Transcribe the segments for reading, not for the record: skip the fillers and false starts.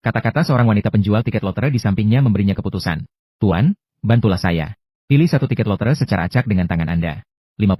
Kata-kata seorang wanita penjual tiket lotre di sampingnya memberinya keputusan. Tuan, bantulah saya. Pilih satu tiket lotre secara acak dengan tangan Anda. 50.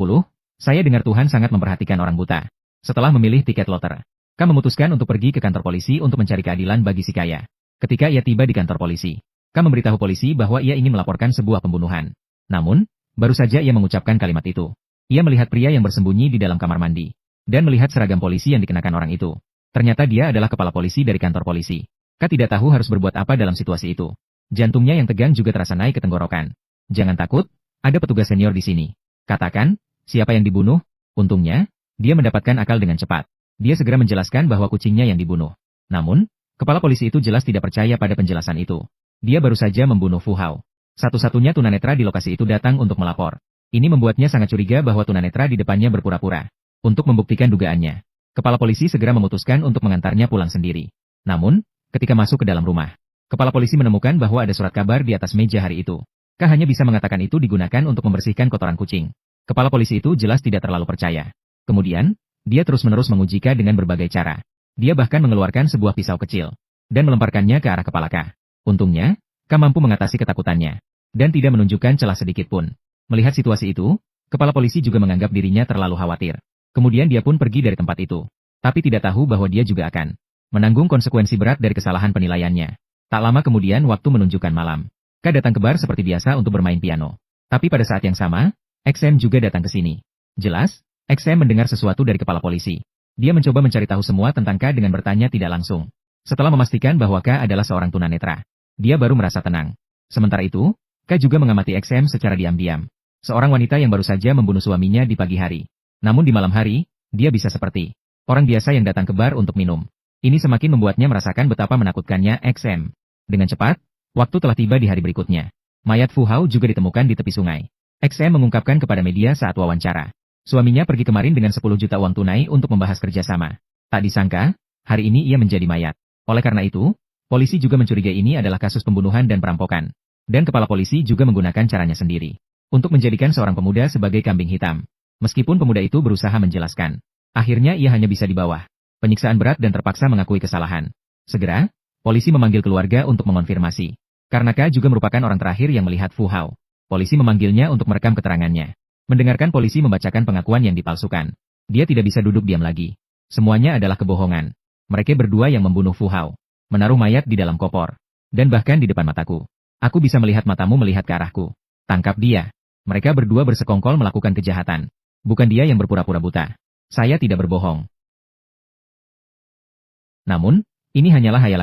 Saya dengar Tuhan sangat memperhatikan orang buta. Setelah memilih tiket lotre, K memutuskan untuk pergi ke kantor polisi untuk mencari keadilan bagi si kaya. Ketika ia tiba di kantor polisi, K memberitahu polisi bahwa ia ingin melaporkan sebuah pembunuhan. Namun, baru saja ia mengucapkan kalimat itu, ia melihat pria yang bersembunyi di dalam kamar mandi, dan melihat seragam polisi yang dikenakan orang itu. Ternyata dia adalah kepala polisi dari kantor polisi. K tidak tahu harus berbuat apa dalam situasi itu. Jantungnya yang tegang juga terasa naik ke tenggorokan. Jangan takut, ada petugas senior di sini. Katakan, siapa yang dibunuh? Untungnya, dia mendapatkan akal dengan cepat. Dia segera menjelaskan bahwa kucingnya yang dibunuh. Namun, kepala polisi itu jelas tidak percaya pada penjelasan itu. Dia baru saja membunuh Fu Hao. Satu-satunya tunanetra di lokasi itu datang untuk melapor. Ini membuatnya sangat curiga bahwa tunanetra di depannya berpura-pura. Untuk membuktikan dugaannya, kepala polisi segera memutuskan untuk mengantarnya pulang sendiri. Namun, ketika masuk ke dalam rumah, kepala polisi menemukan bahwa ada surat kabar di atas meja hari itu. K hanya bisa mengatakan itu digunakan untuk membersihkan kotoran kucing. Kepala polisi itu jelas tidak terlalu percaya. Kemudian, dia terus-menerus menguji K dengan berbagai cara. Dia bahkan mengeluarkan sebuah pisau kecil dan melemparkannya ke arah kepala K. Untungnya, K mampu mengatasi ketakutannya dan tidak menunjukkan celah sedikit pun. Melihat situasi itu, kepala polisi juga menganggap dirinya terlalu khawatir. Kemudian dia pun pergi dari tempat itu. Tapi tidak tahu bahwa dia juga akan menanggung konsekuensi berat dari kesalahan penilaiannya. Tak lama kemudian waktu menunjukkan malam. K datang ke bar seperti biasa untuk bermain piano. Tapi pada saat yang sama, XM juga datang ke sini. Jelas, XM mendengar sesuatu dari kepala polisi. Dia mencoba mencari tahu semua tentang K dengan bertanya tidak langsung. Setelah memastikan bahwa K adalah seorang tunanetra, dia baru merasa tenang. Sementara itu, K juga mengamati XM secara diam-diam. Seorang wanita yang baru saja membunuh suaminya di pagi hari. Namun di malam hari, dia bisa seperti orang biasa yang datang ke bar untuk minum. Ini semakin membuatnya merasakan betapa menakutkannya XM. Dengan cepat, waktu telah tiba di hari berikutnya. Mayat Fu Hao juga ditemukan di tepi sungai. XM mengungkapkan kepada media saat wawancara. Suaminya pergi kemarin dengan 10 juta uang tunai untuk membahas kerjasama. Tak disangka, hari ini ia menjadi mayat. Oleh karena itu, polisi juga mencurigai ini adalah kasus pembunuhan dan perampokan. Dan kepala polisi juga menggunakan caranya sendiri untuk menjadikan seorang pemuda sebagai kambing hitam. Meskipun pemuda itu berusaha menjelaskan, akhirnya ia hanya bisa di bawah penyiksaan berat dan terpaksa mengakui kesalahan. Segera, polisi memanggil keluarga untuk mengonfirmasi. Karena K juga merupakan orang terakhir yang melihat Fu Hao. Polisi memanggilnya untuk merekam keterangannya. Mendengarkan polisi membacakan pengakuan yang dipalsukan, dia tidak bisa duduk diam lagi. Semuanya adalah kebohongan. Mereka berdua yang membunuh Fu Hao, menaruh mayat di dalam kopor, dan bahkan di depan mataku. Aku bisa melihat matamu melihat ke arahku. Tangkap dia. Mereka berdua bersekongkol melakukan kejahatan. Bukan dia yang berpura-pura buta. Saya tidak berbohong. Namun, ini hanyalah hayalan